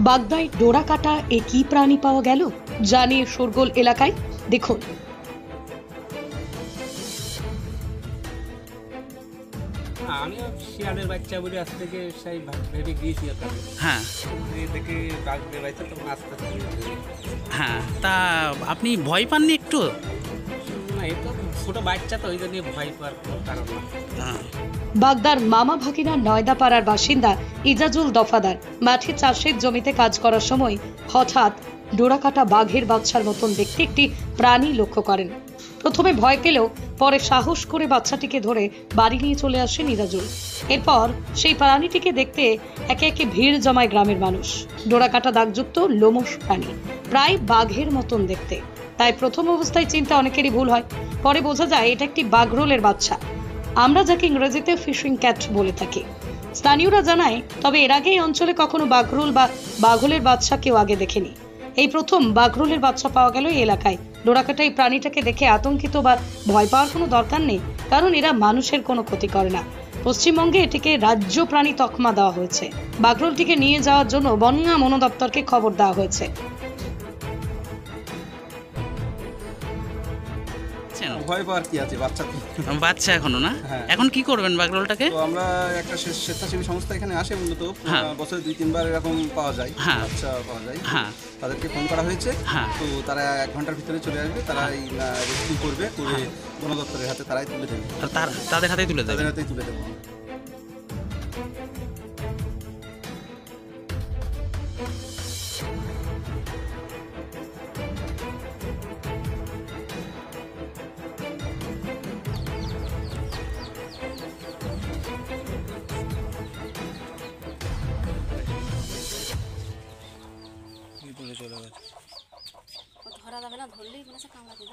বাগদায় ডোরা কাটা এ কি প্রাণী পাওয়া গেল জানিয়ে শোরগোল এলাকায়। দেখুন। আমিও শিয়ালের বাচ্চা বলে আজ থেকে সেই ভেবে গিয়েছি ওখানে। হ্যাঁ দেখে বাঘ বেরোচ্ছে তখন আস্তে আস্তে। হ্যাঁ, তা আপনি ভয় পাননি একটু? না, এ তো ছোটো বাচ্চা তো ওই জন্য ভয় পাওয়ার কোনো কারণ না। হ্যাঁ। বাগদার মামা ভাগিনা নয়দাপাড়ার বাসিন্দা ইজাজুল দফাদার মাঠে চাষের জমিতে কাজ করার সময় হঠাৎ ডোরাকাটা বাঘের বাচ্চার মতন দেখতে একটি প্রাণী লক্ষ্য করেন। প্রথমে ভয় পেলেও পরে সাহস করে বাচ্চাটিকে ধরে বাড়ি নিয়ে চলে আসেন ইজাজুল। এরপর সেই প্রাণীটিকে দেখতে একে একে ভিড় জমায় গ্রামের মানুষ। ডোরাকাটা দাগযুক্ত লোমশ প্রাণী, প্রায় বাঘের মতন দেখতে, তাই প্রথম অবস্থায় চিন্তা অনেকেরই ভুল হয়। পরে বোঝা যায় এটা একটি বাঘরোলের বাচ্চা, আমরা যাকে ইংরেজিতে ফিশিং ক্যাট বলে থাকি। স্থানীয়রা জানায়, তবে এর আগে এই অঞ্চলে কখনো বাঘরোল বা বাঘলের বাচ্চা কেউ আগে দেখেনি। এই প্রথম বাঘরোলের বাচ্চা পাওয়া গেল এই এলাকায়। ডোরাকাটা এই প্রাণীটাকে দেখে আতঙ্কিত বা ভয় পাওয়ার কোনো দরকার নেই, কারণ এরা মানুষের কোনো ক্ষতি করে না। পশ্চিমবঙ্গে এটিকে রাজ্য প্রাণী তকমা দেওয়া হয়েছে। বাঘরোলটিকে নিয়ে যাওয়ার জন্য বন দপ্তরকে খবর দেওয়া হয়েছে। ভয় পাওয়ার কি আছে, বাচ্চা তো। বাচ্চা এখনো না? হ্যাঁ। এখন কি করবেন বাঘরোলটাকে? তো আমরা একটা স্বেচ্ছাসেবী সংস্থা এখানে আসে মূলত, হ্যাঁ। বছরে 2-3 বার এরকম পাওয়া যায়, হ্যাঁ। বাচ্চা পাওয়া যায়। হ্যাঁ। তাদেরকে ফোন করা হয়েছে, হ্যাঁ। তো তারা 1 ঘন্টার ভিতরে চলে আসবে, তারা এই রেস্কিউ করবে, করে বন দপ্তরের হাতে তারাই তুলে দেবে, আর তাদের হাতেই তুলে তাদের দেবেন? হাতেই তুলে দেবো। ধরা যাবে না, ধরলেই মনে হচ্ছে কামড়াবে।